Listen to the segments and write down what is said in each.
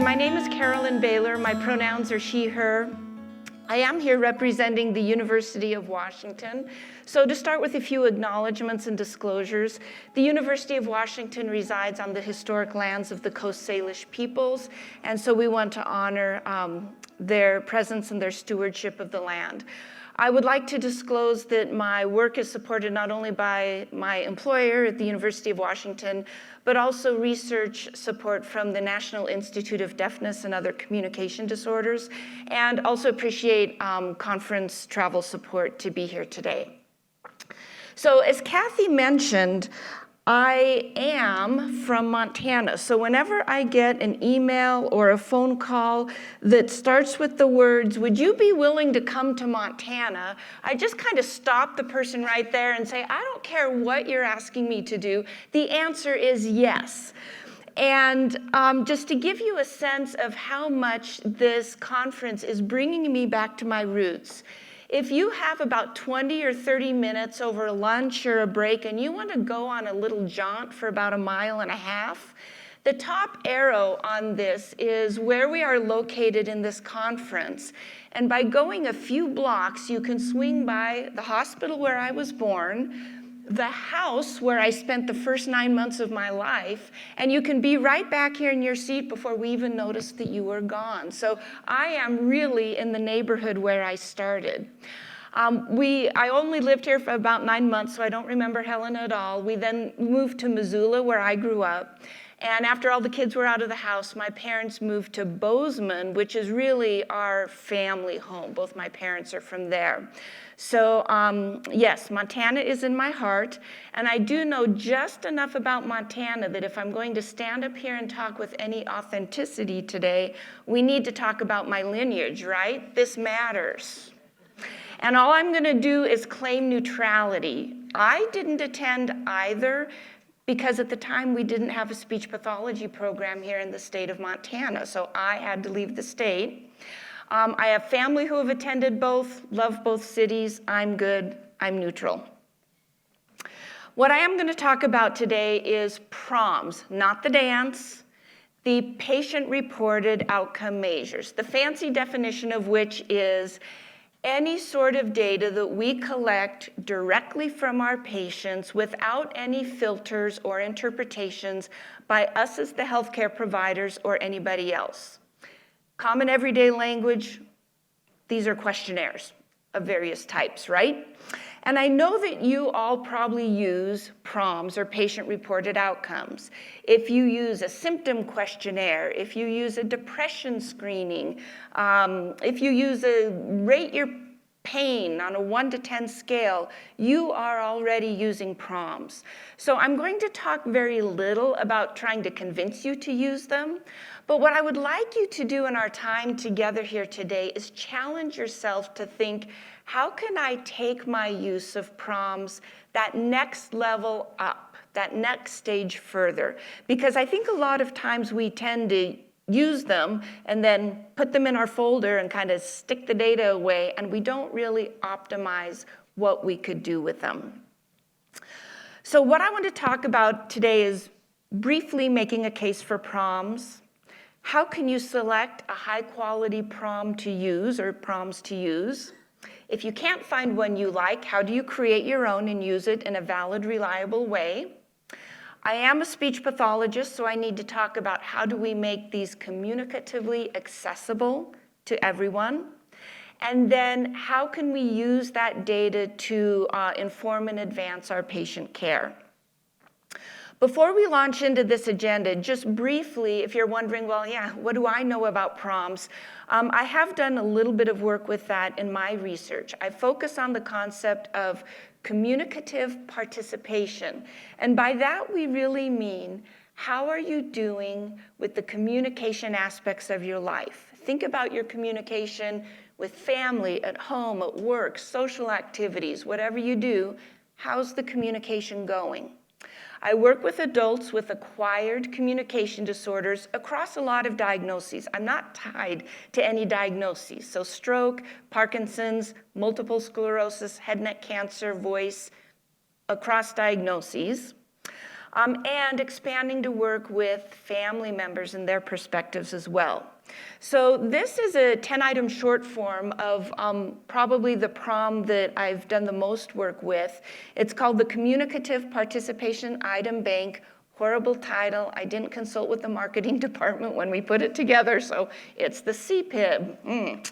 my name is Carolyn Baylor. My pronouns are she, her. I am here representing the University of Washington. So to start with a few acknowledgments and disclosures, the University of Washington resides on the historic lands of the Coast Salish peoples, and so we want to honor their presence and their stewardship of the land. I would like to disclose that my work is supported not only by my employer at the University of Washington, but also research support from the National Institute of Deafness and Other Communication Disorders, and also appreciate conference travel support to be here today. So as Kathy mentioned, I am from Montana, so whenever I get an email or a phone call that starts with the words, "Would you be willing to come to Montana?" I just kind of stop the person right there and say, I don't care what you're asking me to do. The answer is yes. And just to give you a sense of how much this conference is bringing me back to my roots, if you have about 20 or 30 minutes over lunch or a break and you want to go on a little jaunt for about 1.5 miles, the top arrow on this is where we are located in this conference. And by going a few blocks, you can swing by the hospital where I was born, the house where I spent the first 9 months of my life, and you can be right back here in your seat before we even noticed that you were gone. So I am really in the neighborhood where I started. I only lived here for about 9 months, so I don't remember Helena at all. We then moved to Missoula, where I grew up. And after all the kids were out of the house, my parents moved to Bozeman, which is really our family home. Both my parents are from there. So yes, Montana is in my heart, and I do know just enough about Montana that if I'm going to stand up here and talk with any authenticity today, we need to talk about my lineage, right? This matters. And all I'm going to do is claim neutrality. I didn't attend either, because at the time we didn't have a speech pathology program here in the state of Montana, so I had to leave the state. I have family who have attended both, love both cities. I'm good, I'm neutral. What I am going to talk about today is PROMs, not the dance, the patient-reported outcome measures, the fancy definition of which is any sort of data that we collect directly from our patients without any filters or interpretations by us as the healthcare providers or anybody else. Common everyday language, these are questionnaires of various types, right? And I know that you all probably use PROMs or patient-reported outcomes. If you use a symptom questionnaire, if you use a depression screening, if you use a rate your pain on a 1 to 10 scale, you are already using PROMs. So I'm going to talk very little about trying to convince you to use them, but what I would like you to do in our time together here today is challenge yourself to think, how can I take my use of PROMs that next level up, that next stage further? Because I think a lot of times we tend to use them and then put them in our folder and kind of stick the data away, and we don't really optimize what we could do with them. So what I want to talk about today is briefly making a case for PROMs. How can you select a high-quality PROM to use or PROMs to use? If you can't find one you like, how do you create your own and use it in a valid, reliable way? I am a speech pathologist, so I need to talk about how do we make these communicatively accessible to everyone? And then how can we use that data to inform and advance our patient care? Before we launch into this agenda, just briefly, if you're wondering, well, yeah, what do I know about PROMs? I have done a little bit of work with that in my research. I focus on the concept of communicative participation. And by that, we really mean, how are you doing with the communication aspects of your life? Think about your communication with family, at home, at work, social activities, whatever you do. How's the communication going? I work with adults with acquired communication disorders across a lot of diagnoses. I'm not tied to any diagnoses. So stroke, Parkinson's, multiple sclerosis, head neck cancer, voice, across diagnoses. and expanding to work with family members and their perspectives as well. So this is a 10-item short form of probably the PROM that I've done the most work with. It's called the Communicative Participation Item Bank. Horrible title. I didn't consult with the marketing department when we put it together, so it's the CPIB.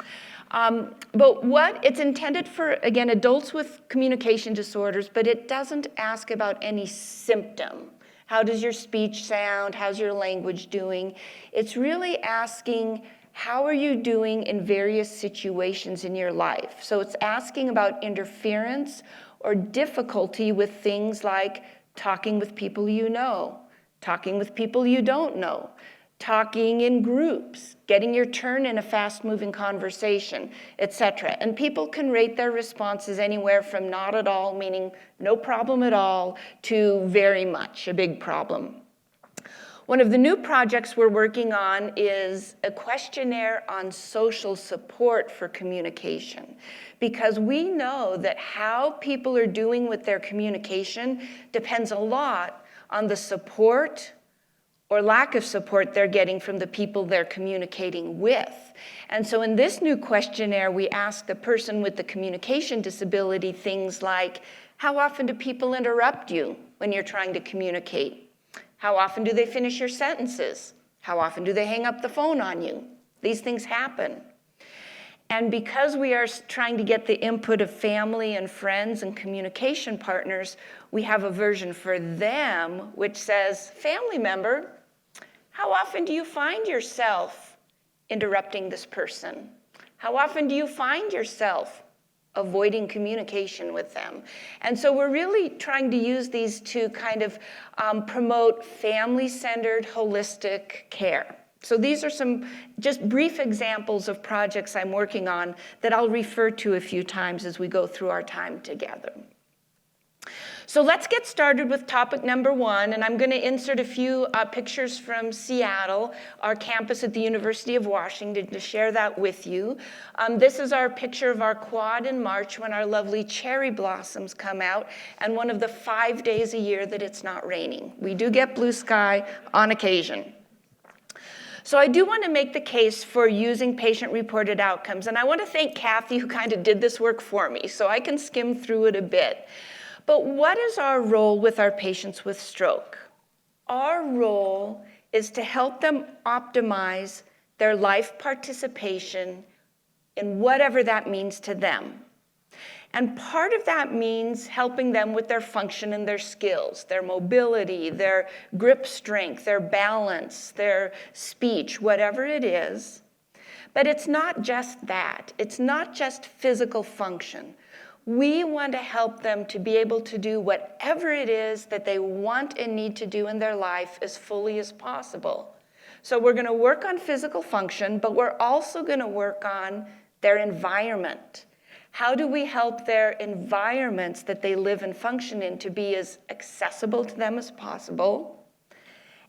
But what it's intended for, again, adults with communication disorders, but it doesn't ask about any symptom. How does your speech sound? How's your language doing? It's really asking, how are you doing in various situations in your life? So it's asking about interference or difficulty with things like talking with people you know, talking with people you don't know, talking in groups, getting your turn in a fast-moving conversation, etc. And people can rate their responses anywhere from not at all, meaning no problem at all, to very much, a big problem. One of the new projects we're working on is a questionnaire on social support for communication, because we know that how people are doing with their communication depends a lot on the support or lack of support they're getting from the people they're communicating with. And so in this new questionnaire, we ask the person with the communication disability things like, how often do people interrupt you when you're trying to communicate? How often do they finish your sentences? How often do they hang up the phone on you? These things happen. And because we are trying to get the input of family and friends and communication partners, we have a version for them which says, family member, how often do you find yourself interrupting this person? How often do you find yourself avoiding communication with them? And so we're really trying to use these to kind of promote family-centered, holistic care. So these are some just brief examples of projects I'm working on that I'll refer to a few times as we go through our time together. So let's get started with topic number one, and I'm going to insert a few pictures from Seattle, our campus at the University of Washington, to share that with you. This is our picture of our quad in March when our lovely cherry blossoms come out, and one of the 5 days a year that it's not raining. We do get blue sky on occasion. So I do want to make the case for using patient-reported outcomes, and I want to thank Kathy, who kind of did this work for me, so I can skim through it a bit. But what is our role with our patients with stroke? Our role is to help them optimize their life participation in whatever that means to them. And part of that means helping them with their function and their skills, their mobility, their grip strength, their balance, their speech, whatever it is. But it's not just that. It's not just physical function. We want to help them to be able to do whatever it is that they want and need to do in their life as fully as possible. So we're going to work on physical function, but we're also going to work on their environment. How do we help their environments that they live and function in to be as accessible to them as possible?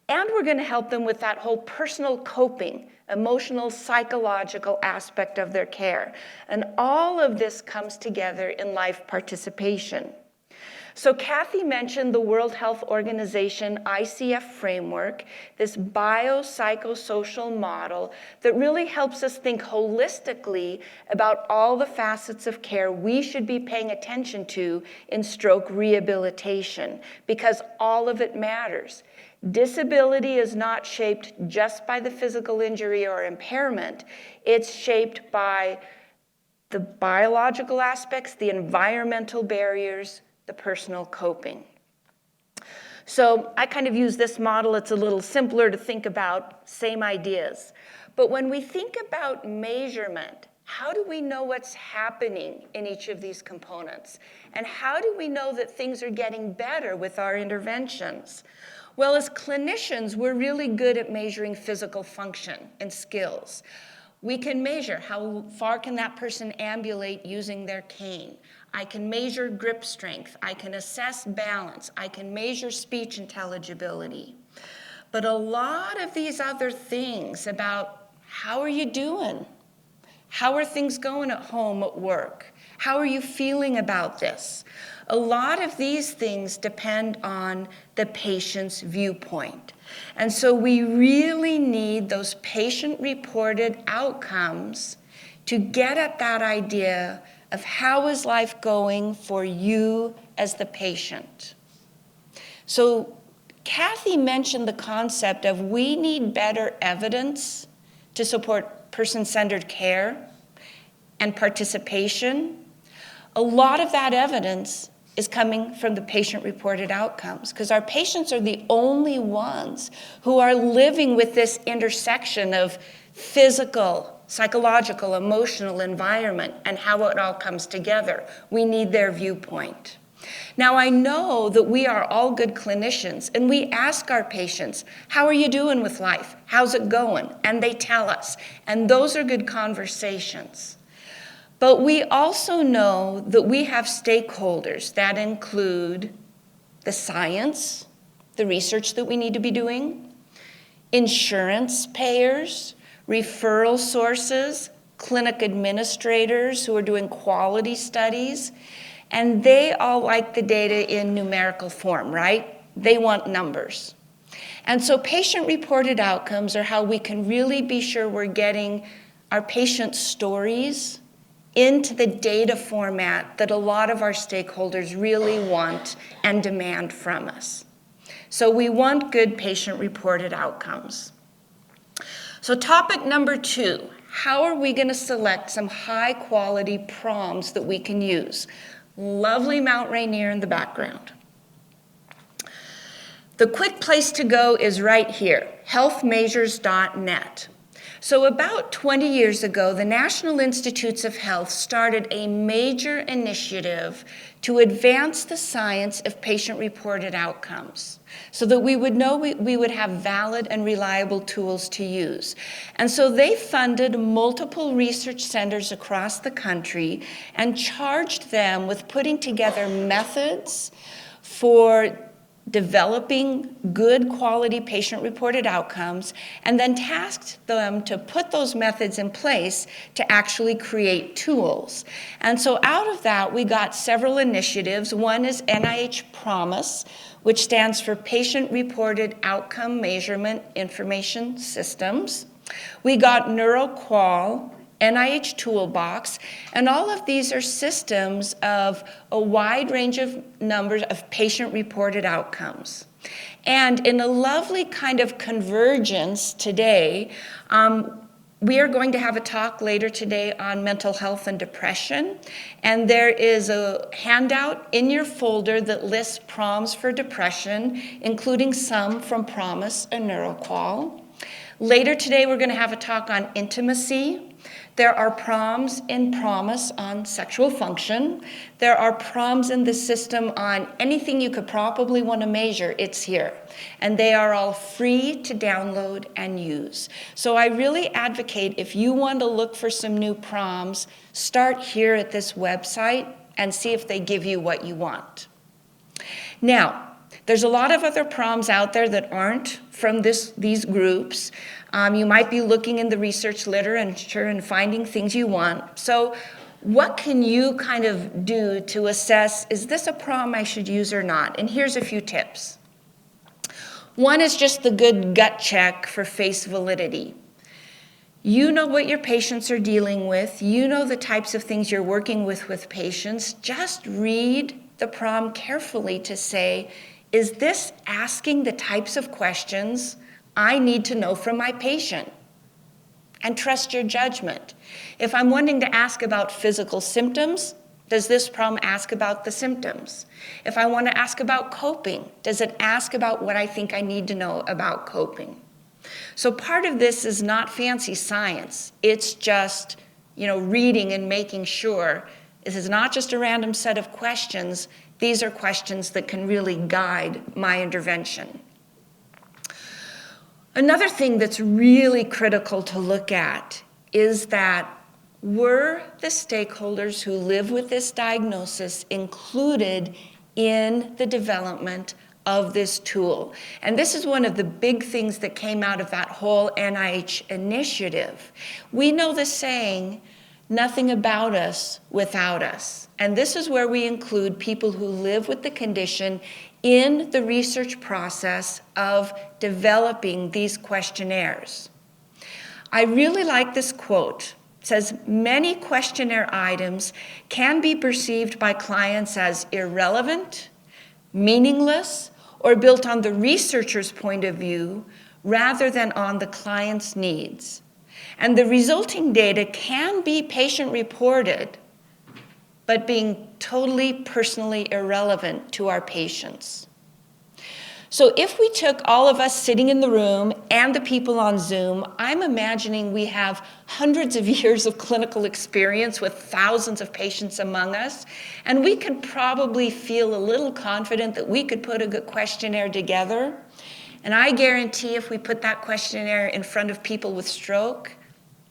And we're going to help them with that whole personal coping, emotional, psychological aspect of their care. And all of this comes together in life participation. So Kathy mentioned the World Health Organization ICF framework, this biopsychosocial model that really helps us think holistically about all the facets of care we should be paying attention to in stroke rehabilitation, because all of it matters. Disability is not shaped just by the physical injury or impairment. It's shaped by the biological aspects, the environmental barriers, the personal coping. So I kind of use this model. It's a little simpler to think about, same ideas. But when we think about measurement, how do we know what's happening in each of these components? And how do we know that things are getting better with our interventions? Well, as clinicians, we're really good at measuring physical function and skills. We can measure how far can that person ambulate using their cane. I can measure grip strength. I can assess balance. I can measure speech intelligibility. But a lot of these other things about how are you doing? How are things going at home, at work? How are you feeling about this? A lot of these things depend on the patient's viewpoint. And so we really need those patient-reported outcomes to get at that idea of how is life going for you as the patient. So Kathy mentioned the concept of we need better evidence to support person-centered care and participation. A lot of that evidence is coming from the patient-reported outcomes, because our patients are the only ones who are living with this intersection of physical, psychological, emotional environment and how it all comes together. We need their viewpoint. Now, I know that we are all good clinicians, and we ask our patients, how are you doing with life? How's it going? And they tell us, and those are good conversations. But we also know that we have stakeholders that include the science, the research that we need to be doing, insurance payers, referral sources, clinic administrators who are doing quality studies, and they all like the data in numerical form, right? They want numbers. And so patient-reported outcomes are how we can really be sure we're getting our patients' stories into the data format that a lot of our stakeholders really want and demand from us. So we want good patient-reported outcomes. So topic number 2, how are we going to select some high-quality proms that we can use? Lovely Mount Rainier in the background. The quick place to go is right here, healthmeasures.net. So about 20 years ago, the National Institutes of Health started a major initiative to advance the science of patient-reported outcomes so that we would know we would have valid and reliable tools to use. And so they funded multiple research centers across the country and charged them with putting together methods for developing good quality patient-reported outcomes, and then tasked them to put those methods in place to actually create tools. And so out of that, we got several initiatives. One is NIH PROMIS, which stands for Patient-Reported Outcome Measurement Information Systems. We got NeuroQual, NIH Toolbox, and all of these are systems of a wide range of numbers of patient-reported outcomes. And in a lovely kind of convergence today, we are going to have a talk later today on mental health and depression, and there is a handout in your folder that lists proms for depression, including some from PROMIS and NeuroQual. Later today, we're going to have a talk on intimacy. There are proms in PROMIS on sexual function. There are proms in the system on anything you could probably want to measure, it's here. And they are all free to download and use. So I really advocate, if you want to look for some new proms, start here at this website and see if they give you what you want. Now, there's a lot of other proms out there that aren't from these groups. You might be looking in the research literature and finding things you want. So what can you kind of do to assess, is this a prom I should use or not? And here's a few tips. One is just the good gut check for face validity. You know what your patients are dealing with. You know the types of things you're working with patients. Just read the prom carefully to say, is this asking the types of questions I need to know from my patient? And trust your judgment. If I'm wanting to ask about physical symptoms, does this prom ask about the symptoms? If I want to ask about coping, does it ask about what I think I need to know about coping? So part of this is not fancy science. It's just, reading and making sure this is not just a random set of questions. These are questions that can really guide my intervention. Another thing that's really critical to look at is that were the stakeholders who live with this diagnosis included in the development of this tool? And this is one of the big things that came out of that whole NIH initiative. We know the saying, nothing about us without us. And this is where we include people who live with the condition in the research process of developing these questionnaires. I really like this quote. It says, many questionnaire items can be perceived by clients as irrelevant, meaningless, or built on the researcher's point of view rather than on the client's needs. And the resulting data can be patient-reported, but being totally personally irrelevant to our patients. So if we took all of us sitting in the room and the people on Zoom, I'm imagining we have hundreds of years of clinical experience with thousands of patients among us, and we could probably feel a little confident that we could put a good questionnaire together. And I guarantee if we put that questionnaire in front of people with stroke,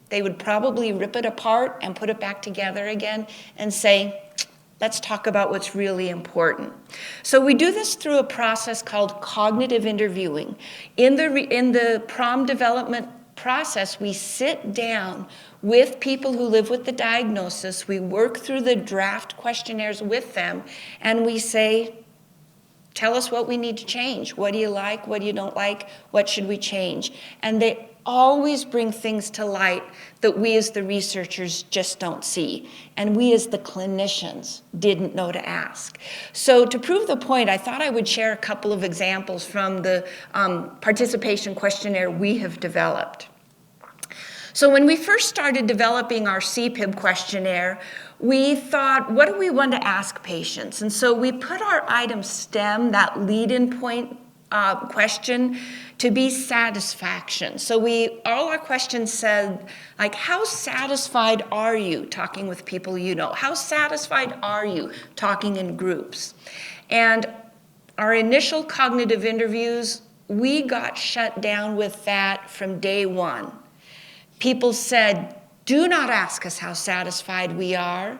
they would probably rip it apart and put it back together again and say, let's talk about what's really important. So we do this through a process called cognitive interviewing. In the PROM development process, we sit down with people who live with the diagnosis, we work through the draft questionnaires with them, and we say, tell us what we need to change. What do you like? What do you don't like? What should we change? And they always bring things to light that we as the researchers just don't see, and we as the clinicians didn't know to ask. So to prove the point, I thought I would share a couple of examples from the participation questionnaire we have developed. So when we first started developing our CPIB questionnaire, we thought, what do we want to ask patients? And so we put our item STEM, that lead-in point question, to be satisfaction. So all our questions said, like, how satisfied are you talking with people you know? How satisfied are you talking in groups? And our initial cognitive interviews, we got shut down with that from day one. People said, do not ask us how satisfied we are.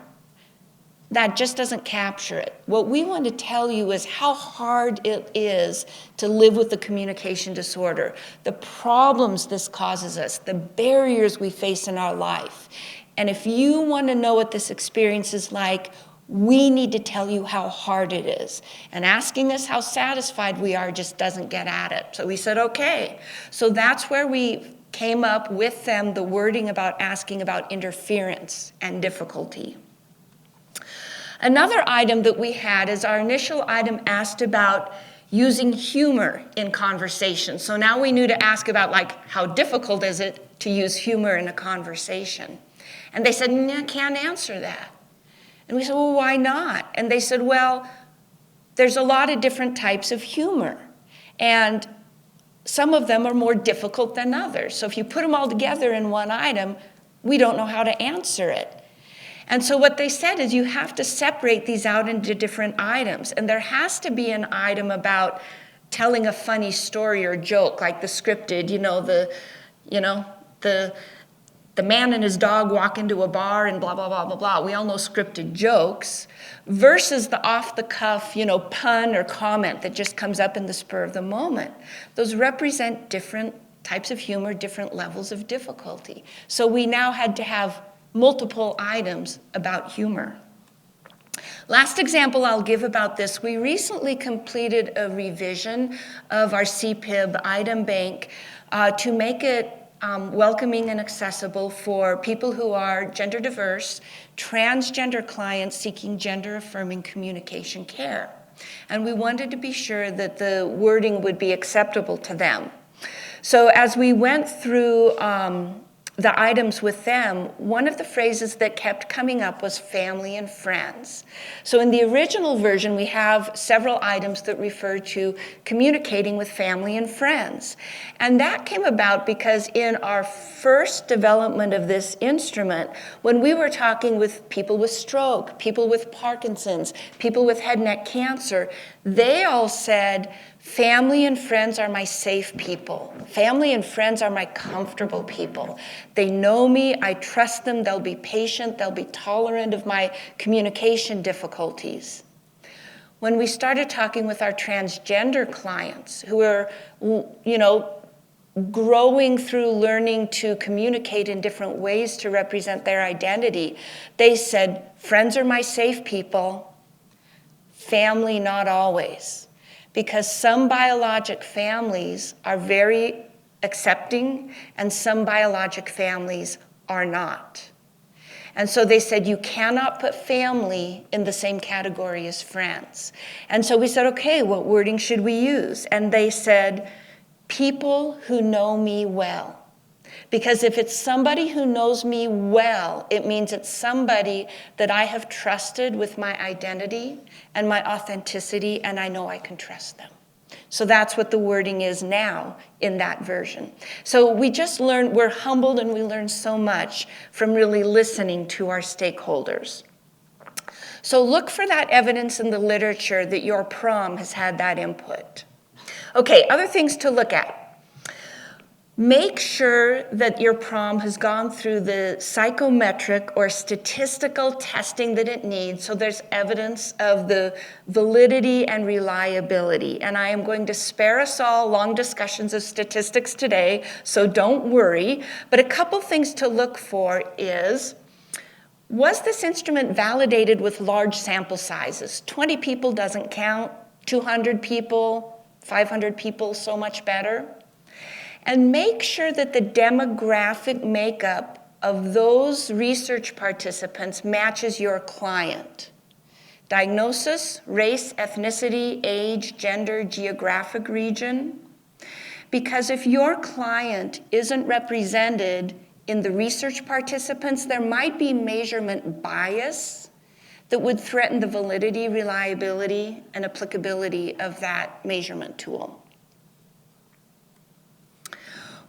That just doesn't capture it. What we want to tell you is how hard it is to live with the communication disorder, the problems this causes us, the barriers we face in our life. And if you want to know what this experience is like, we need to tell you how hard it is. And asking us how satisfied we are just doesn't get at it. So we said, okay. So that's where we came up with them the wording about asking about interference and difficulty. Another item that we had is our initial item asked about using humor in conversation. So now we knew to ask about, like, how difficult is it to use humor in a conversation? And they said, I can't answer that. And we said, well, why not? And they said, well, there's a lot of different types of humor. And some of them are more difficult than others. So if you put them all together in one item, we don't know how to answer it. And so what they said is you have to separate these out into different items. And there has to be an item about telling a funny story or joke, like the scripted, the man and his dog walk into a bar and blah, blah, blah, blah, blah. We all know scripted jokes versus the off-the-cuff, pun or comment that just comes up in the spur of the moment. Those represent different types of humor, different levels of difficulty. So we now had to have multiple items about humor. Last example I'll give about this, we recently completed a revision of our CPIB item bank to make it welcoming and accessible for people who are gender diverse, transgender clients seeking gender-affirming communication care. And we wanted to be sure that the wording would be acceptable to them. So as we went through the items with them, one of the phrases that kept coming up was family and friends. So in the original version, we have several items that refer to communicating with family and friends. And that came about because in our first development of this instrument, when we were talking with people with stroke, people with Parkinson's, people with head and neck cancer, they all said, family and friends are my safe people. Family and friends are my comfortable people. They know me, I trust them, they'll be patient, they'll be tolerant of my communication difficulties. When we started talking with our transgender clients who are, growing through learning to communicate in different ways to represent their identity, they said, friends are my safe people, family not always. Because some biologic families are very accepting and some biologic families are not. And so they said, you cannot put family in the same category as friends. And so we said, okay, what wording should we use? And they said, people who know me well. Because if it's somebody who knows me well, it means it's somebody that I have trusted with my identity and my authenticity, and I know I can trust them. So that's what the wording is now in that version. So we just learned, we're humbled and we learn so much from really listening to our stakeholders. So look for that evidence in the literature that your PROM has had that input. Okay, other things to look at. Make sure that your PROM has gone through the psychometric or statistical testing that it needs, so there's evidence of the validity and reliability. And I am going to spare us all long discussions of statistics today, so don't worry. But a couple things to look for is, was this instrument validated with large sample sizes? 20 people doesn't count, 200 people, 500 people, so much better. And make sure that the demographic makeup of those research participants matches your client. Diagnosis, race, ethnicity, age, gender, geographic region. Because if your client isn't represented in the research participants, there might be measurement bias that would threaten the validity, reliability, and applicability of that measurement tool.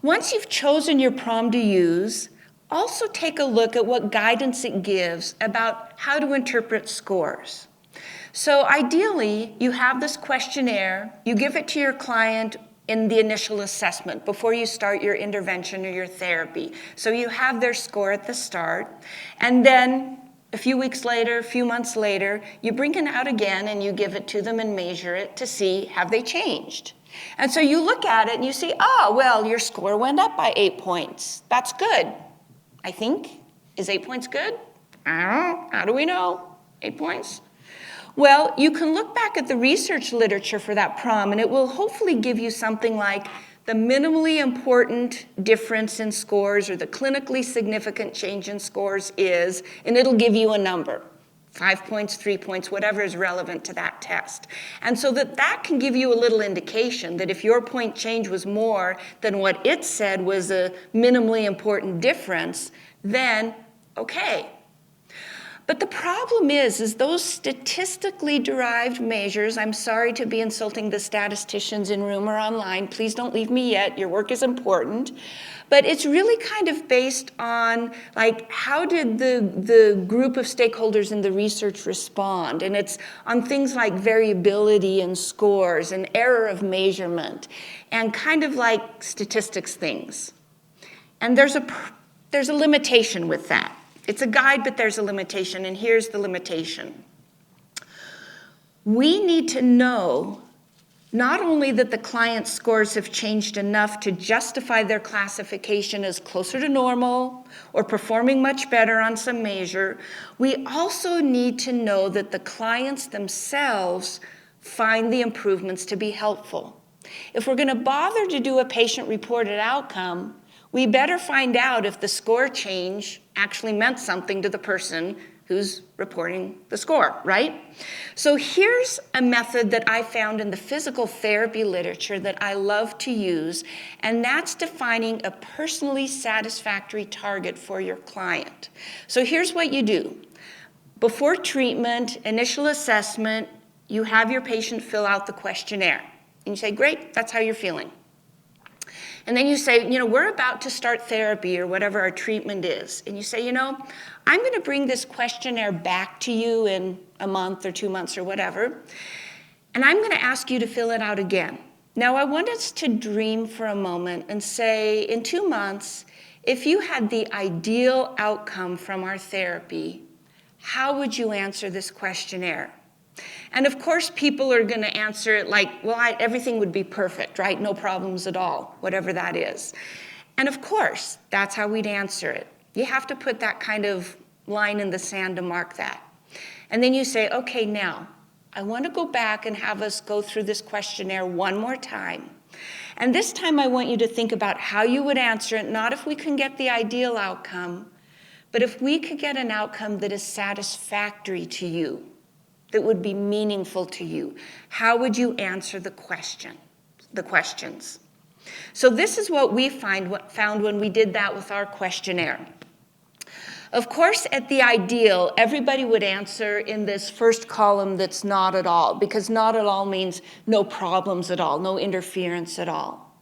Once you've chosen your PROM to use, also take a look at what guidance it gives about how to interpret scores. So ideally, you have this questionnaire, you give it to your client in the initial assessment before you start your intervention or your therapy. So you have their score at the start, and then a few weeks later, a few months later, you bring it out again and you give it to them and measure it to see, have they changed? And so you look at it and you see, oh, well, your score went up by 8 points. That's good, I think. Is 8 points good? I don't know. How do we know? 8 points? Well, you can look back at the research literature for that PROM, and it will hopefully give you something like the minimally important difference in scores or the clinically significant change in scores is, and it'll give you a number. 5 points, 3 points, whatever is relevant to that test. And so that can give you a little indication that if your point change was more than what it said was a minimally important difference, then okay. But the problem is those statistically derived measures, I'm sorry to be insulting the statisticians in room or online, please don't leave me yet, your work is important, but it's really kind of based on like how did the group of stakeholders in the research respond, and it's on things like variability and scores and error of measurement and kind of like statistics things. And there's a limitation with that. It's a guide, but there's a limitation, and here's the limitation. We need to know not only that the client's scores have changed enough to justify their classification as closer to normal or performing much better on some measure, we also need to know that the clients themselves find the improvements to be helpful. If we're going to bother to do a patient-reported outcome, we better find out if the score change actually meant something to the person who's reporting the score, right? So here's a method that I found in the physical therapy literature that I love to use, and that's defining a personally satisfactory target for your client. So here's what you do. Before treatment, initial assessment, you have your patient fill out the questionnaire. And you say, great, that's how you're feeling. And then you say, we're about to start therapy or whatever our treatment is. And you say, I'm going to bring this questionnaire back to you in a month or 2 months or whatever. And I'm going to ask you to fill it out again. Now, I want us to dream for a moment and say, in 2 months, if you had the ideal outcome from our therapy, how would you answer this questionnaire? And of course, people are going to answer it like, well, everything would be perfect, right? No problems at all, whatever that is. And of course, that's how we'd answer it. You have to put that kind of line in the sand to mark that. And then you say, okay, now, I want to go back and have us go through this questionnaire one more time. And this time I want you to think about how you would answer it, not if we can get the ideal outcome, but if we could get an outcome that is satisfactory to you, that would be meaningful to you. How would you answer the questions? So this is what we found when we did that with our questionnaire. Of course, at the ideal, everybody would answer in this first column that's not at all, because not at all means no problems at all, no interference at all.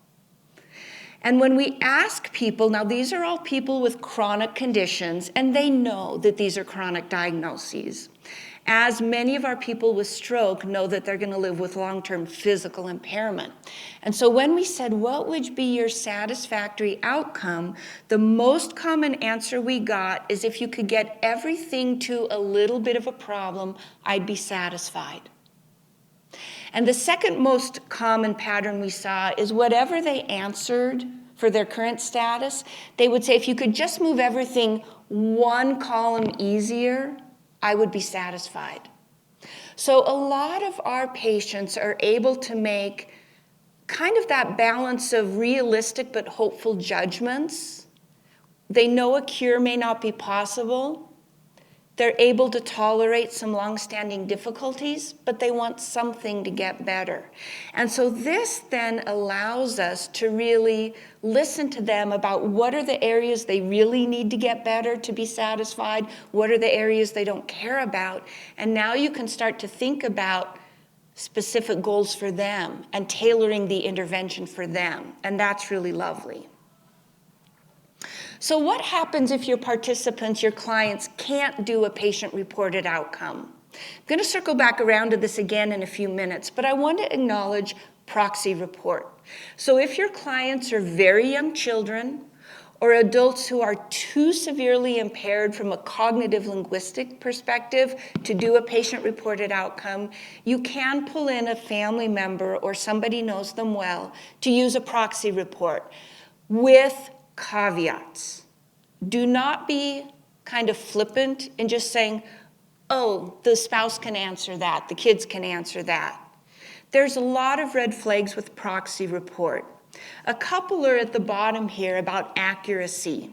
And when we ask people, now these are all people with chronic conditions, and they know that these are chronic diagnoses. As many of our people with stroke know that they're going to live with long-term physical impairment. And so when we said, what would be your satisfactory outcome, the most common answer we got is if you could get everything to a little bit of a problem, I'd be satisfied. And the second most common pattern we saw is whatever they answered for their current status, they would say, if you could just move everything one column easier, I would be satisfied. So a lot of our patients are able to make kind of that balance of realistic but hopeful judgments. They know a cure may not be possible. They're able to tolerate some long-standing difficulties, but they want something to get better. And so this then allows us to really listen to them about what are the areas they really need to get better to be satisfied, what are the areas they don't care about, and now you can start to think about specific goals for them and tailoring the intervention for them, and that's really lovely. So what happens if your participants, your clients, can't do a patient-reported outcome? I'm going to circle back around to this again in a few minutes, but I want to acknowledge proxy report. So if your clients are very young children or adults who are too severely impaired from a cognitive linguistic perspective to do a patient-reported outcome, you can pull in a family member or somebody knows them well to use a proxy report with caveats. Do not be kind of flippant in just saying, oh, the spouse can answer that, the kids can answer that. There's a lot of red flags with proxy report. A couple are at the bottom here about accuracy.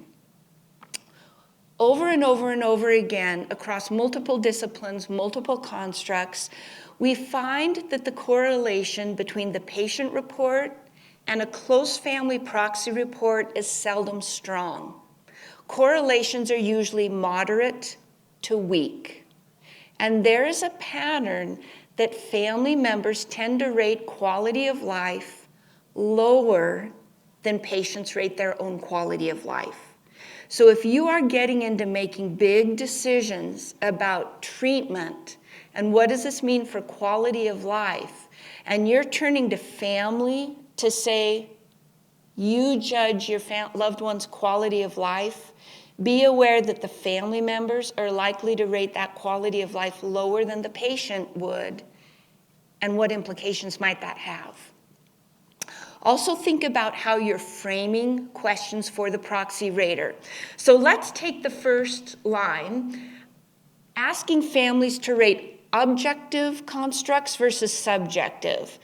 Over and over and over again, across multiple disciplines, multiple constructs, we find that the correlation between the patient report and a close family proxy report is seldom strong. Correlations are usually moderate to weak. And there is a pattern that family members tend to rate quality of life lower than patients rate their own quality of life. So if you are getting into making big decisions about treatment and what does this mean for quality of life, and you're turning to family to say, you judge your loved one's quality of life, be aware that the family members are likely to rate that quality of life lower than the patient would, and what implications might that have. Also think about how you're framing questions for the proxy rater. So let's take the first line, asking families to rate objective constructs versus subjective.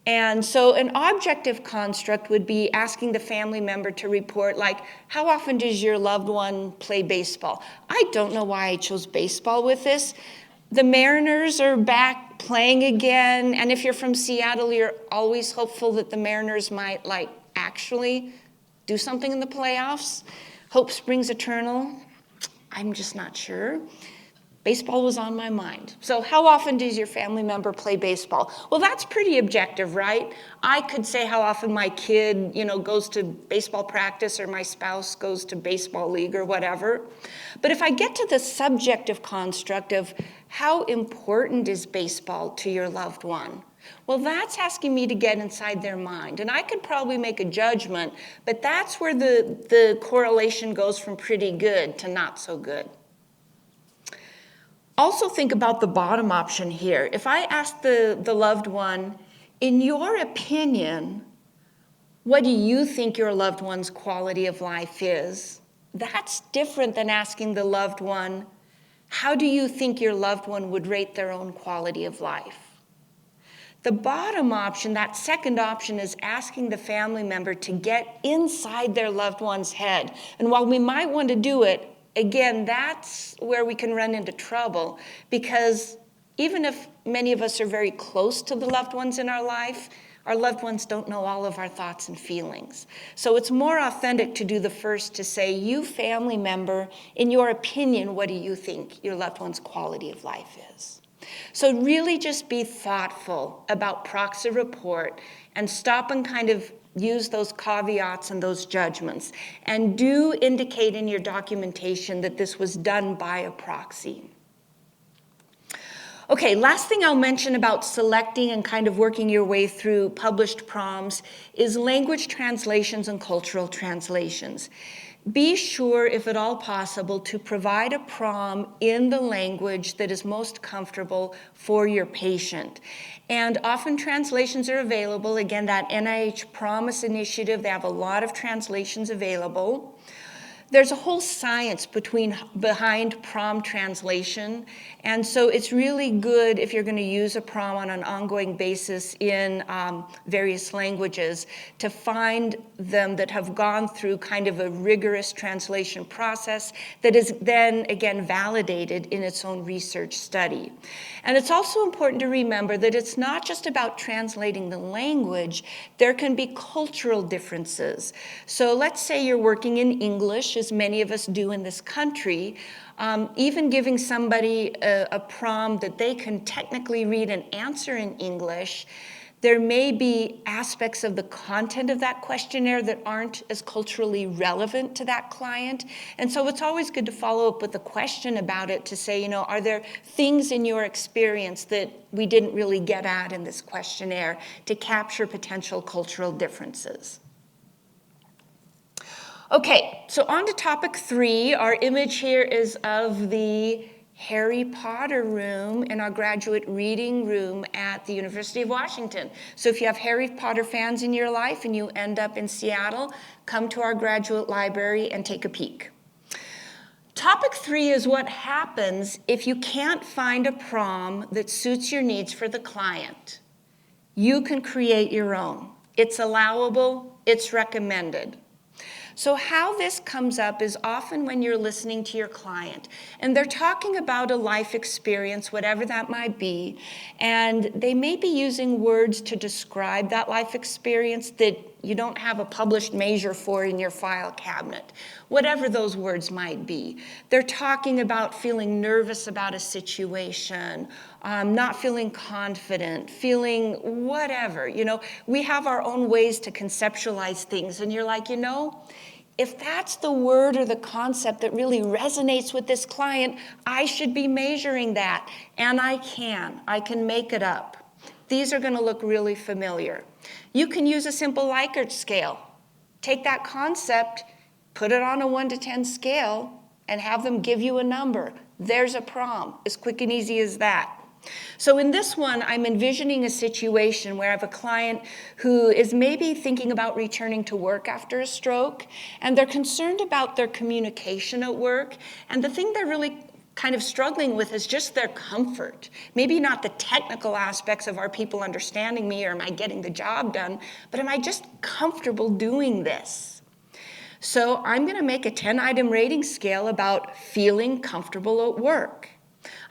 And so an objective construct would be asking the family member to report, like, how often does your loved one play baseball? I don't know why I chose baseball with this. The Mariners are back playing again, and if you're from Seattle, you're always hopeful that the Mariners might, actually do something in the playoffs. Hope springs eternal. I'm just not sure. Baseball was on my mind. So how often does your family member play baseball? Well, that's pretty objective, right? I could say how often my kid, goes to baseball practice or my spouse goes to baseball league or whatever. But if I get to the subjective construct of how important is baseball to your loved one? Well, that's asking me to get inside their mind. And I could probably make a judgment, but that's where the correlation goes from pretty good to not so good. Also think about the bottom option here. If I ask the loved one, in your opinion, what do you think your loved one's quality of life is? That's different than asking the loved one, how do you think your loved one would rate their own quality of life? The bottom option, that second option, is asking the family member to get inside their loved one's head. And while we might want to do it, again, that's where we can run into trouble, because even if many of us are very close to the loved ones in our life, our loved ones don't know all of our thoughts and feelings. So it's more authentic to do the first, to say, you family member, in your opinion, what do you think your loved one's quality of life is? So really just be thoughtful about proxy report and stop and kind of use those caveats and those judgments. And do indicate in your documentation that this was done by a proxy. Okay, last thing I'll mention about selecting and kind of working your way through published PROMs is language translations and cultural translations. Be sure, if at all possible, to provide a PROM in the language that is most comfortable for your patient. And often translations are available. Again, that NIH Promise Initiative, they have a lot of translations available. There's a whole science behind PROM translation, and so it's really good if you're going to use a PROM on an ongoing basis in various languages to find them that have gone through kind of a rigorous translation process that is then, again, validated in its own research study. And it's also important to remember that it's not just about translating the language. There can be cultural differences. So let's say you're working in English, as many of us do in this country. Even giving somebody a PROM that they can technically read and answer in English, there may be aspects of the content of that questionnaire that aren't as culturally relevant to that client. And so it's always good to follow up with a question about it to say, are there things in your experience that we didn't really get at in this questionnaire to capture potential cultural differences? Okay, so on to topic 3. Our image here is of the Harry Potter room in our graduate reading room at the University of Washington. So if you have Harry Potter fans in your life and you end up in Seattle, come to our graduate library and take a peek. Topic 3 is what happens if you can't find a PROM that suits your needs for the client. You can create your own. It's allowable, it's recommended. So how this comes up is often when you're listening to your client and they're talking about a life experience, whatever that might be, and they may be using words to describe that life experience that you don't have a published measure for in your file cabinet, whatever those words might be. They're talking about feeling nervous about a situation, not feeling confident, feeling whatever. We have our own ways to conceptualize things, and you're like, if that's the word or the concept that really resonates with this client, I should be measuring that. And I can make it up. These are going to look really familiar. You can use a simple Likert scale. Take that concept, put it on a 1 to 10 scale, and have them give you a number. There's a PROM, as quick and easy as that. So in this one, I'm envisioning a situation where I have a client who is maybe thinking about returning to work after a stroke, and they're concerned about their communication at work, and the thing they're really kind of struggling with is just their comfort. Maybe not the technical aspects of, are people understanding me, or am I getting the job done, but am I just comfortable doing this? So I'm going to make a 10-item rating scale about feeling comfortable at work.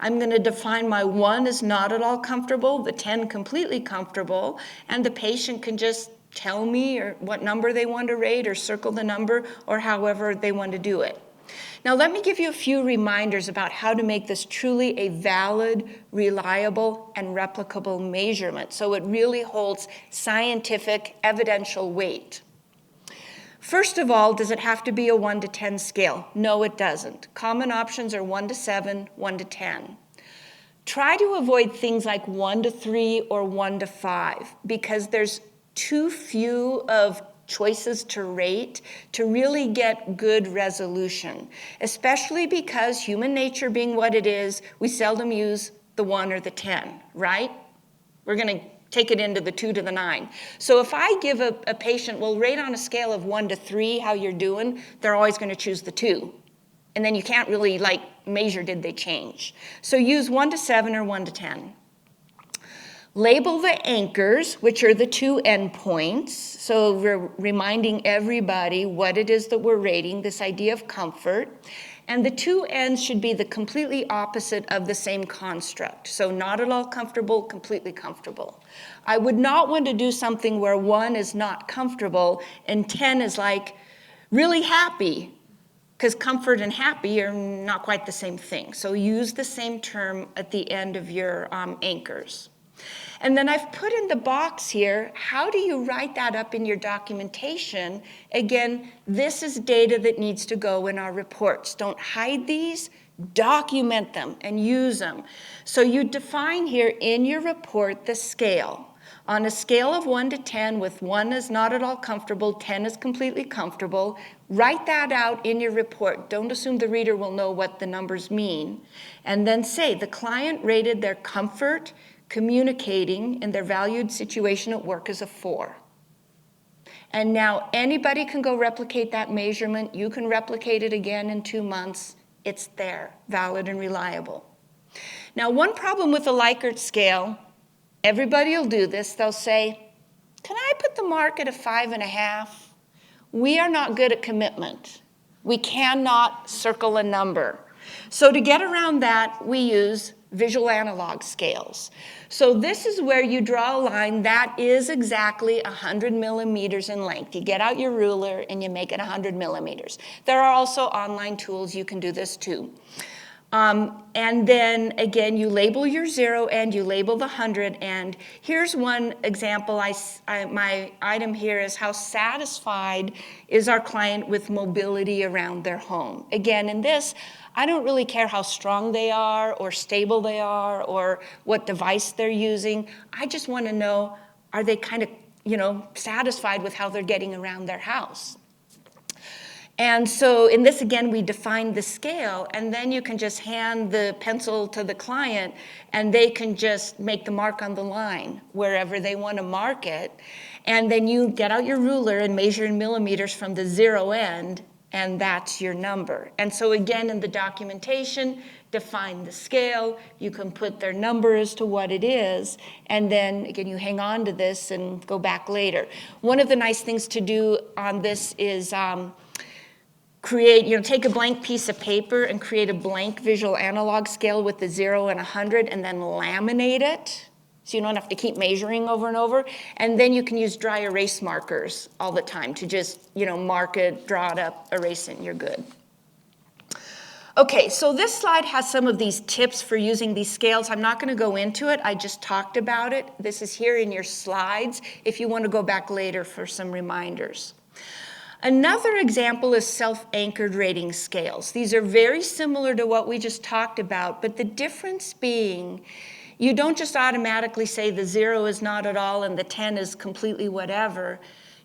I'm going to define my 1 as not at all comfortable, the 10 completely comfortable, and the patient can just tell me or what number they want to rate or circle the number or however they want to do it. Now let me give you a few reminders about how to make this truly a valid, reliable, and replicable measurement so it really holds scientific, evidential weight. First of all, does it have to be a 1 to 10 scale? No, it doesn't. Common options are 1 to 7, 1 to 10. Try to avoid things like 1 to 3 or 1 to 5 because there's too few of choices to rate to really get good resolution, especially because human nature being what it is, we seldom use the 1 or the 10, right? We're going to take it into the 2 to the 9. So if I give a patient, well, rate on a scale of 1 to 3 how you're doing, they're always going to choose the 2. And then you can't really measure did they change. So use 1 to 7 or 1 to 10. Label the anchors, which are the 2 endpoints. So we're reminding everybody what it is that we're rating, this idea of comfort. And the 2 ends should be the completely opposite of the same construct. So not at all comfortable, completely comfortable. I would not want to do something where 1 is not comfortable and 10 is really happy, because comfort and happy are not quite the same thing. So use the same term at the end of your anchors. And then I've put in the box here, how do you write that up in your documentation? Again, this is data that needs to go in our reports. Don't hide these, document them and use them. So you define here in your report the scale. On a scale of 1 to 10, with 1 is not at all comfortable, 10 is completely comfortable, write that out in your report. Don't assume the reader will know what the numbers mean. And then say the client rated their comfort communicating in their valued situation at work as a 4. And now anybody can go replicate that measurement. You can replicate it again in 2 months. It's there, valid and reliable. Now, one problem with the Likert scale, everybody will do this. They'll say, can I put the mark at a 5.5? We are not good at commitment. We cannot circle a number. So to get around that, we use visual analog scales. So this is where you draw a line that is exactly 100 millimeters in length. You get out your ruler and you make it 100 millimeters. There are also online tools you can do this too. And then again, you label your 0 and you label the 100 and here's one example. My item here is how satisfied is our client with mobility around their home. Again, in this, I don't really care how strong they are or stable they are or what device they're using. I just want to know, are they kind of, satisfied with how they're getting around their house? And so in this, again, we define the scale, and then you can just hand the pencil to the client, and they can just make the mark on the line wherever they want to mark it. And then you get out your ruler and measure in millimeters from the 0 end, and that's your number. And so again, in the documentation, define the scale. You can put their number as to what it is, and then again, you hang on to this and go back later. One of the nice things to do on this is take a blank piece of paper and create a blank visual analog scale with the 0 and 100 and then laminate it so you don't have to keep measuring over and over. And then you can use dry erase markers all the time to just, mark it, draw it up, erase it, and you're good. Okay, so this slide has some of these tips for using these scales. I'm not going to go into it. I just talked about it. This is here in your slides if you want to go back later for some reminders. Another example is self-anchored rating scales. These are very similar to what we just talked about, but the difference being you don't just automatically say the 0 is not at all and the 10 is completely whatever.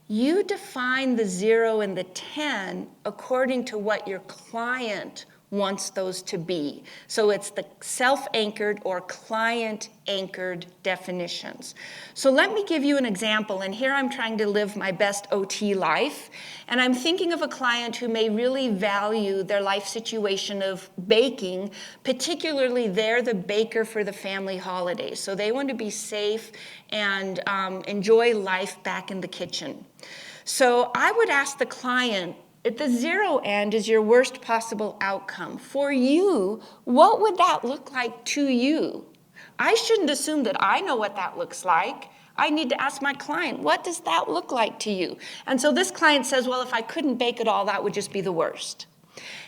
You define the 0 and the 10 according to what your client wants those to be. So it's the self-anchored or client-anchored definitions. So let me give you an example, and here I'm trying to live my best OT life, and I'm thinking of a client who may really value their life situation of baking, particularly they're the baker for the family holidays. So they want to be safe and enjoy life back in the kitchen. So I would ask the client, at the 0 end is your worst possible outcome. For you, what would that look like to you? I shouldn't assume that I know what that looks like. I need to ask my client, what does that look like to you? And so this client says, well, if I couldn't bake at all, that would just be the worst.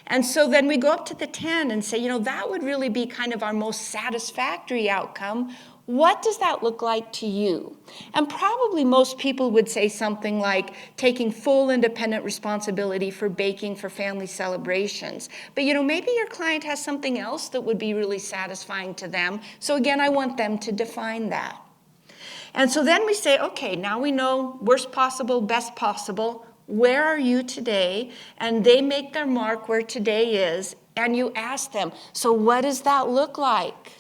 And so then we go up to the 10 and say, that would really be kind of our most satisfactory outcome. What does that look like to you? And probably most people would say something like taking full independent responsibility for baking for family celebrations. But maybe your client has something else that would be really satisfying to them. So again, I want them to define that. And so then we say, okay, now we know worst possible, best possible. Where are you today? And they make their mark where today is, and you ask them, so what does that look like?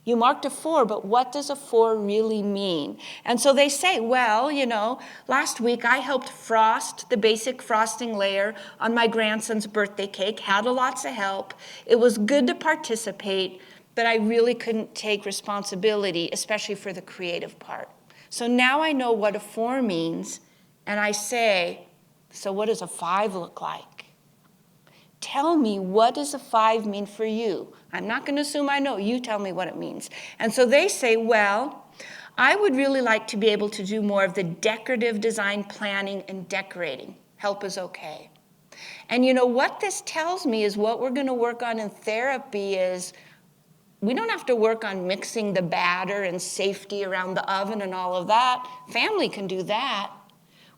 You marked a 4, but what does a 4 really mean? And so they say, well, you know, last week I helped frost the basic frosting layer on my grandson's birthday cake, had lots of help. It was good to participate, but I really couldn't take responsibility, especially for the creative part. So now I know what a 4 means, and I say, so what does a 5 look like? Tell me, what does a 5 mean for you? I'm not going to assume I know. You tell me what it means. And so they say, well, I would really like to be able to do more of the decorative design planning and decorating. Help is okay. And you know what this tells me is what we're going to work on in therapy is we don't have to work on mixing the batter and safety around the oven and all of that. Family can do that.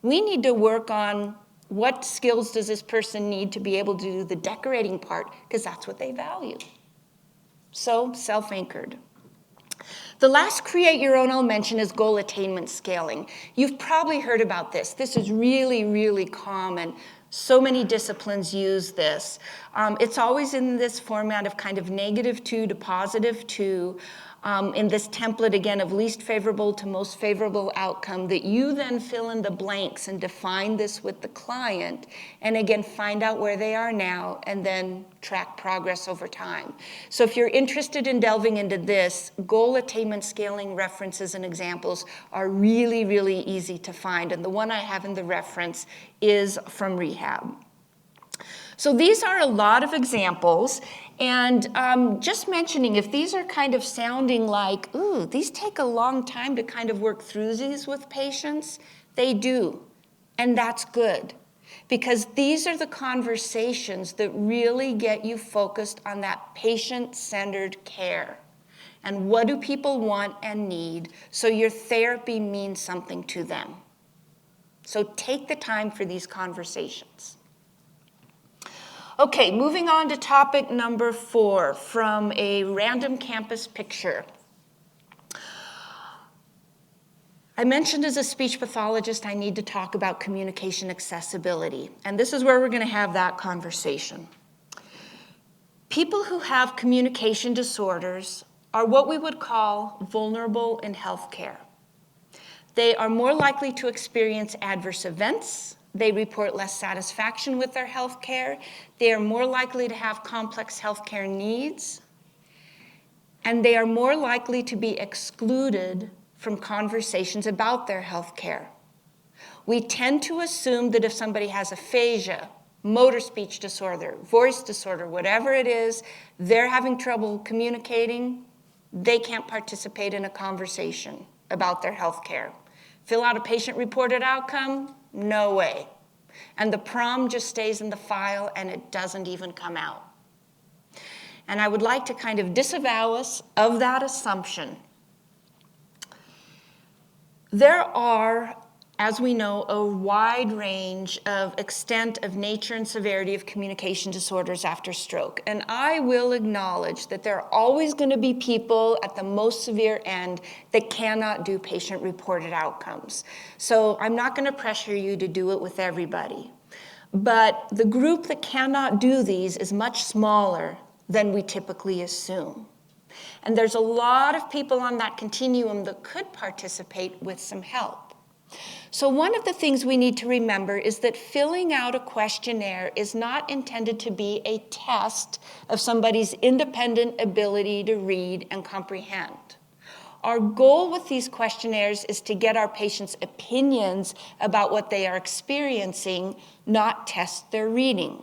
We need to work on what skills does this person need to be able to do the decorating part, because that's what they value. So, self-anchored. The last create your own I'll mention is goal attainment scaling. You've probably heard about this. This is really, really common. So many disciplines use this. It's always in this format of kind of -2 to +2. In this template, again, of least favorable to most favorable outcome, that you then fill in the blanks and define this with the client, and again, find out where they are now, and then track progress over time. So if you're interested in delving into this, goal attainment scaling references and examples are really, really easy to find, and the one I have in the reference is from rehab. So these are a lot of examples, and just mentioning, if these are kind of sounding like, ooh, these take a long time to kind of work through these with patients, they do, and that's good, because these are the conversations that really get you focused on that patient-centered care. And what do people want and need, so your therapy means something to them. So take the time for these conversations. Okay, moving on to topic number 4 from a random campus picture. I mentioned as a speech pathologist, I need to talk about communication accessibility, and this is where we're going to have that conversation. People who have communication disorders are what we would call vulnerable in healthcare. They are more likely to experience adverse events. They report less satisfaction with their health care. They are more likely to have complex health care needs. And they are more likely to be excluded from conversations about their health care. We tend to assume that if somebody has aphasia, motor speech disorder, voice disorder, whatever it is, they're having trouble communicating, they can't participate in a conversation about their health care. Fill out a patient-reported outcome? No way. And the PROM just stays in the file and it doesn't even come out. And I would like to kind of disavow us of that assumption. There are, as we know, a wide range of extent of nature and severity of communication disorders after stroke. And I will acknowledge that there are always going to be people at the most severe end that cannot do patient-reported outcomes. So I'm not going to pressure you to do it with everybody. But the group that cannot do these is much smaller than we typically assume. And there's a lot of people on that continuum that could participate with some help. So one of the things we need to remember is that filling out a questionnaire is not intended to be a test of somebody's independent ability to read and comprehend. Our goal with these questionnaires is to get our patients' opinions about what they are experiencing, not test their reading.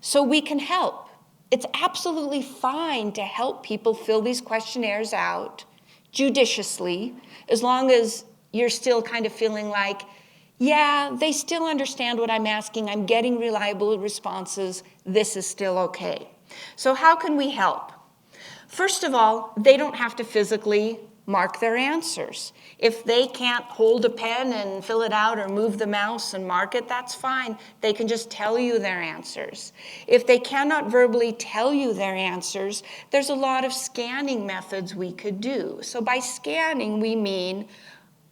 So we can help. It's absolutely fine to help people fill these questionnaires out judiciously, as long as you're still kind of feeling like, yeah, they still understand what I'm asking, I'm getting reliable responses, this is still okay. So how can we help? First of all, they don't have to physically mark their answers. If they can't hold a pen and fill it out or move the mouse and mark it, that's fine. They can just tell you their answers. If they cannot verbally tell you their answers, there's a lot of scanning methods we could do. So by scanning, we mean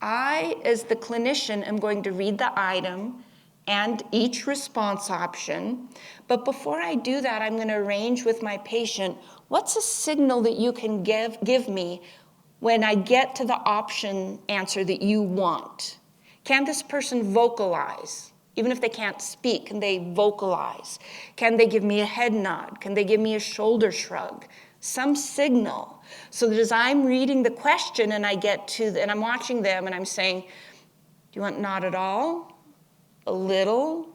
I, as the clinician, am going to read the item and each response option. But before I do that, I'm going to arrange with my patient, what's a signal that you can give me when I get to the option answer that you want? Can this person vocalize? Even if they can't speak, can they vocalize? Can they give me a head nod? Can they give me a shoulder shrug? Some signal. So that as I'm reading the question and I get to, and I'm watching them and I'm saying, do you want not at all? A little?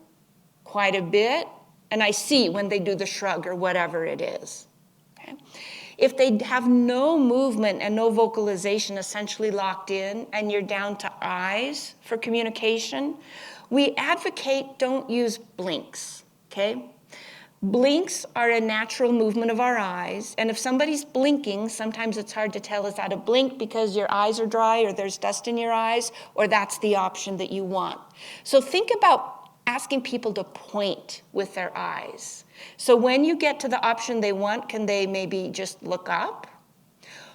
Quite a bit? And I see when they do the shrug or whatever it is. Okay? If they have no movement and no vocalization essentially locked in, and you're down to eyes for communication, we advocate don't use blinks, okay? Blinks are a natural movement of our eyes, and if somebody's blinking, sometimes it's hard to tell, is that a blink because your eyes are dry or there's dust in your eyes, or that's the option that you want. So think about asking people to point with their eyes. So when you get to the option they want, can they maybe just look up?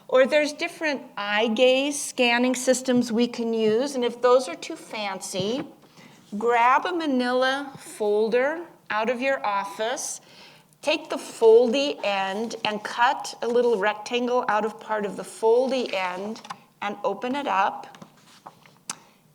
Or there's different eye gaze scanning systems we can use, and if those are too fancy, grab a manila folder out of your office, take the foldy end and cut a little rectangle out of part of the foldy end and open it up.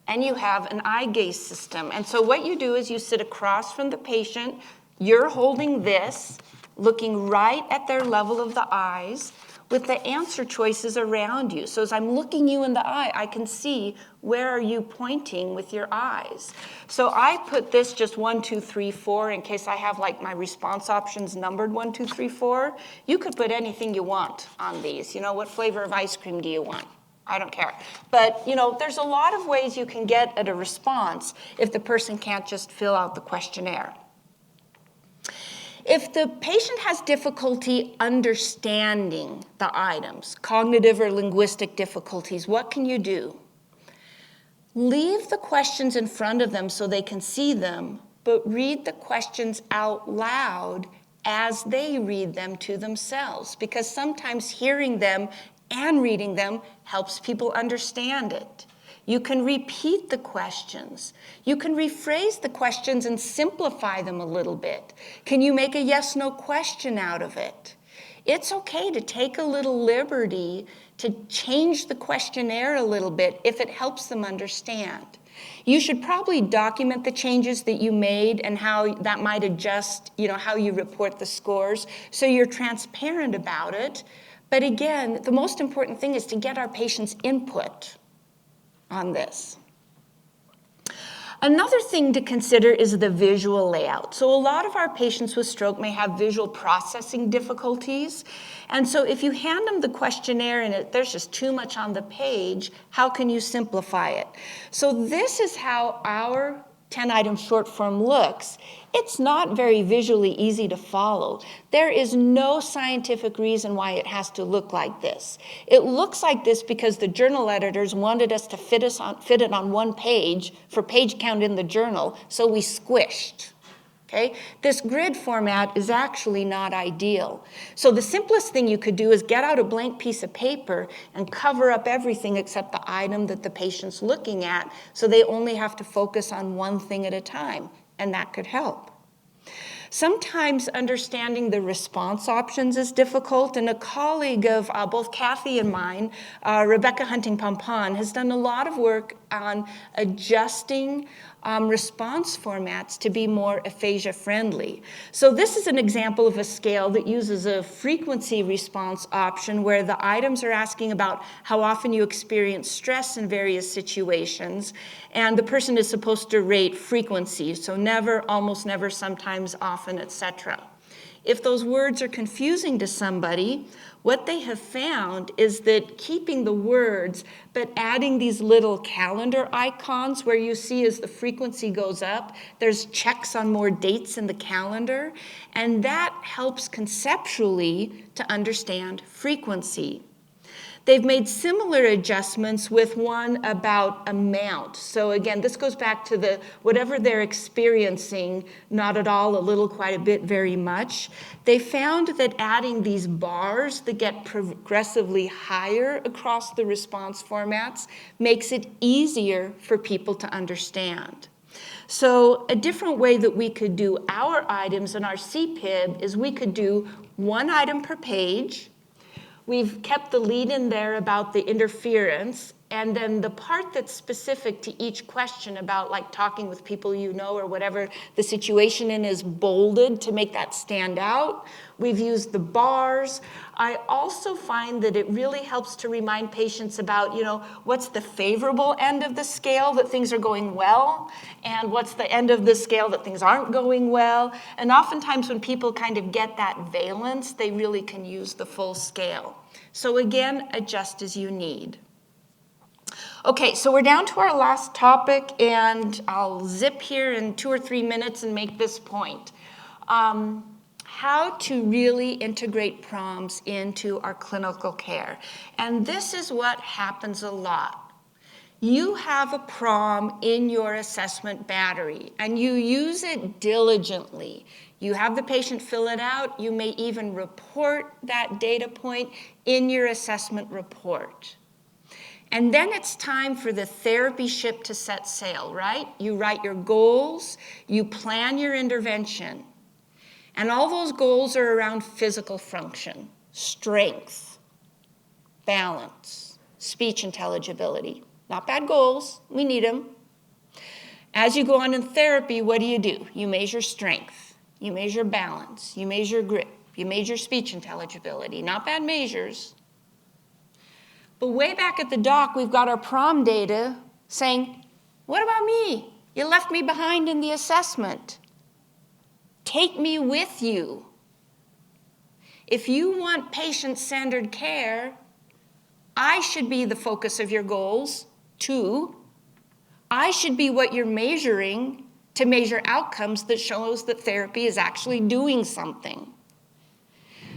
And you have an eye gaze system. And so what you do is you sit across from the patient, you're holding this, looking right at their level of the eyes with the answer choices around you. So as I'm looking you in the eye, I can see where are you pointing with your eyes. So I put this just 1, 2, 3, 4 in case I have like my response options numbered 1, 2, 3, 4. You could put anything you want on these. You know, what flavor of ice cream do you want? I don't care. But, you know, there's a lot of ways you can get at a response if the person can't just fill out the questionnaire. If the patient has difficulty understanding the items, cognitive or linguistic difficulties, what can you do? Leave the questions in front of them so they can see them, but read the questions out loud as they read them to themselves, because sometimes hearing them and reading them helps people understand it. You can repeat the questions. You can rephrase the questions and simplify them a little bit. Can you make a yes/no question out of it? It's okay to take a little liberty to change the questionnaire a little bit if it helps them understand. You should probably document the changes that you made and how that might adjust, you know, how you report the scores, so you're transparent about it. But again, the most important thing is to get our patients' input on this. Another thing to consider is the visual layout. So a lot of our patients with stroke may have visual processing difficulties. And so if you hand them the questionnaire and there's just too much on the page, how can you simplify it? So this is how our 10-item short form looks. It's not very visually easy to follow. There is no scientific reason why it has to look like this. It looks like this because the journal editors wanted us to fit it on one page for page count in the journal, so we squished. Okay? This grid format is actually not ideal. So the simplest thing you could do is get out a blank piece of paper and cover up everything except the item that the patient's looking at, so they only have to focus on one thing at a time, and that could help. Sometimes understanding the response options is difficult, and a colleague of both Kathy and mine, Rebecca Hunting-Pompon, has done a lot of work on adjusting response formats to be more aphasia-friendly. So this is an example of a scale that uses a frequency response option where the items are asking about how often you experience stress in various situations, and the person is supposed to rate frequency, so never, almost never, sometimes, often, etc. If those words are confusing to somebody, what they have found is that keeping the words, but adding these little calendar icons where you see as the frequency goes up, there's checks on more dates in the calendar, and that helps conceptually to understand frequency. They've made similar adjustments with one about amount. So again, this goes back to the whatever they're experiencing, not at all, a little, quite a bit, very much. They found that adding these bars that get progressively higher across the response formats makes it easier for people to understand. So a different way that we could do our items in our CPIB is we could do one item per page. We've kept the lead in there about the interference, and then the part that's specific to each question about like talking with people you know or whatever the situation in is bolded to make that stand out. We've used the bars. I also find that it really helps to remind patients about, what's the favorable end of the scale that things are going well, and what's the end of the scale that things aren't going well. And oftentimes when people kind of get that valence, they really can use the full scale. So again, adjust as you need. Okay, so we're down to our last topic, and I'll zip here in 2 or 3 minutes and make this point. How to really integrate PROMs into our clinical care. And this is what happens a lot. You have a PROM in your assessment battery, and you use it diligently. You have the patient fill it out. You may even report that data point in your assessment report. And then it's time for the therapy ship to set sail, right? You write your goals, you plan your intervention. And all those goals are around physical function, strength, balance, speech intelligibility. Not bad goals, we need them. As you go on in therapy, what do? You measure strength, you measure balance, you measure grip, you measure speech intelligibility. Not bad measures. But way back at the doc, we've got our PROM data saying, what about me? You left me behind in the assessment. Take me with you. If you want patient-centered care, I should be the focus of your goals, too. I should be what you're measuring to measure outcomes that shows that therapy is actually doing something.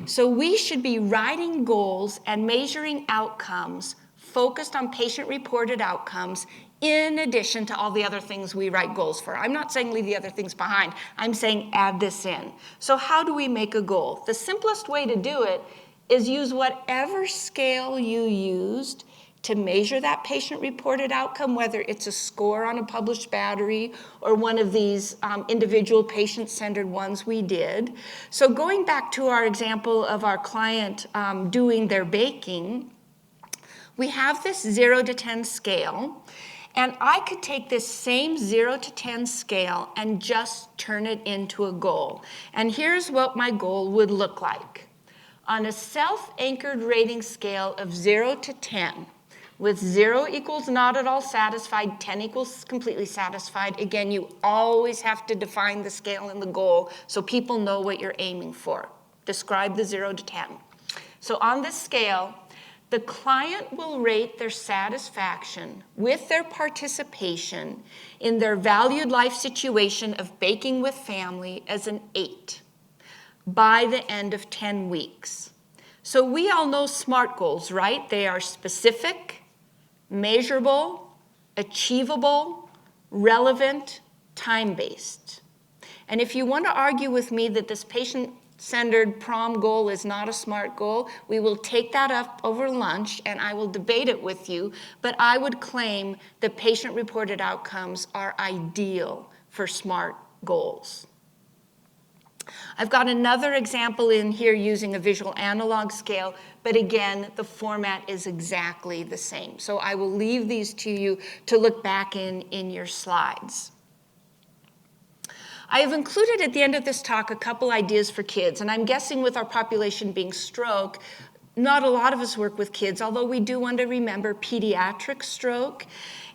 So we should be writing goals and measuring outcomes focused on patient-reported outcomes in addition to all the other things we write goals for. I'm not saying leave the other things behind. I'm saying add this in. So how do we make a goal? The simplest way to do it is use whatever scale you used to measure that patient-reported outcome, whether it's a score on a published battery or one of these individual patient-centered ones we did. So going back to our example of our client doing their baking, we have this 0 to 10 scale, and I could take this same 0 to 10 scale and just turn it into a goal. And here's what my goal would look like. On a self-anchored rating scale of 0 to 10, with 0 equals not at all satisfied, 10 equals completely satisfied. Again, you always have to define the scale and the goal so people know what you're aiming for. Describe the 0 to 10. So on this scale, the client will rate their satisfaction with their participation in their valued life situation of baking with family as an 8 by the end of 10 weeks. So we all know SMART goals, right? They are specific, measurable, achievable, relevant, time-based. And if you want to argue with me that this patient-centered PROM goal is not a SMART goal, we will take that up over lunch and I will debate it with you, but I would claim that patient-reported outcomes are ideal for SMART goals. I've got another example in here using a visual analog scale, but again, the format is exactly the same. So I will leave these to you to look back in your slides. I have included at the end of this talk a couple ideas for kids, and I'm guessing with our population being stroke, not a lot of us work with kids, although we do want to remember pediatric stroke.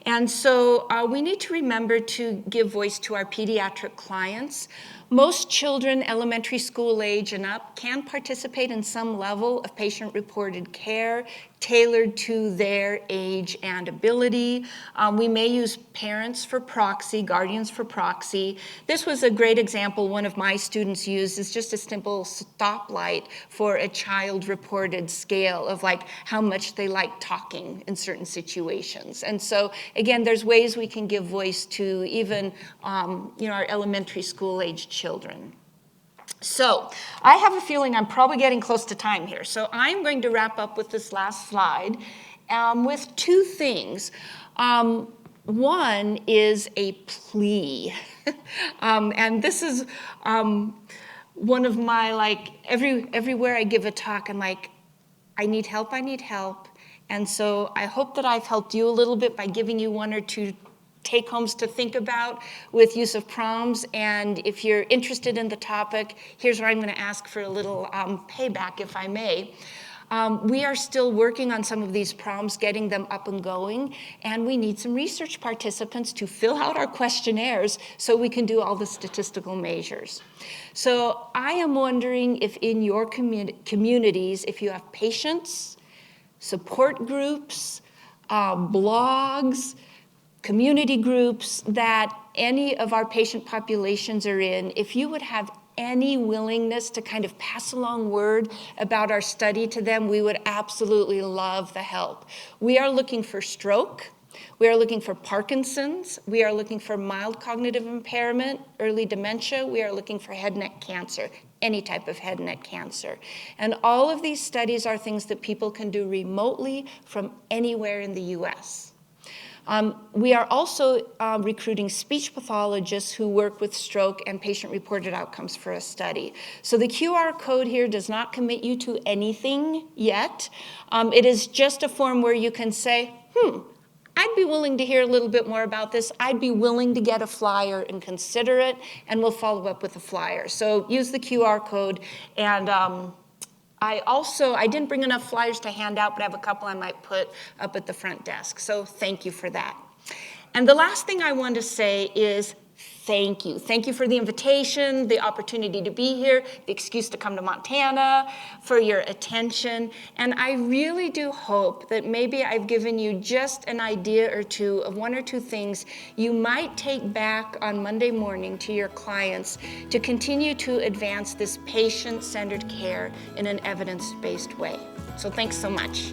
And so we need to remember to give voice to our pediatric clients. Most children, elementary school age and up, can participate in some level of patient-reported care. tailored to their age and ability. We may use parents for proxy, guardians for proxy. This was a great example one of my students used. Is just a simple stoplight for a child-reported scale of like how much they like talking in certain situations. And so again, there's ways we can give voice to even our elementary school age children. So I have a feeling I'm probably getting close to time here. So I'm going to wrap up with this last slide with two things. One is a plea. And this is one of my, like, everywhere I give a talk, I'm like, I need help, I need help. And so I hope that I've helped you a little bit by giving you one or two take-homes to think about with use of proms. And if you're interested in the topic, here's where I'm going to ask for a little payback, if I may. We are still working on some of these proms, getting them up and going, and we need some research participants to fill out our questionnaires so we can do all the statistical measures. So I am wondering if in your communities, if you have patients, support groups, blogs, community groups that any of our patient populations are in, if you would have any willingness to kind of pass along word about our study to them, we would absolutely love the help. We are looking for stroke. We are looking for Parkinson's. We are looking for mild cognitive impairment, early dementia. We are looking for head and neck cancer, any type of head and neck cancer. And all of these studies are things that people can do remotely from anywhere in the US. We are also recruiting speech pathologists who work with stroke and patient-reported outcomes for a study. So the QR code here does not commit you to anything yet. It is just a form where you can say, I'd be willing to hear a little bit more about this. I'd be willing to get a flyer and consider it, and we'll follow up with a flyer. So use the QR code, and I didn't bring enough flyers to hand out, but I have a couple I might put up at the front desk. So thank you for that. And the last thing I want to say is thank you. Thank you for the invitation, the opportunity to be here, the excuse to come to Montana, for your attention. And I really do hope that maybe I've given you just an idea or two of one or two things you might take back on Monday morning to your clients to continue to advance this patient-centered care in an evidence-based way. So thanks so much.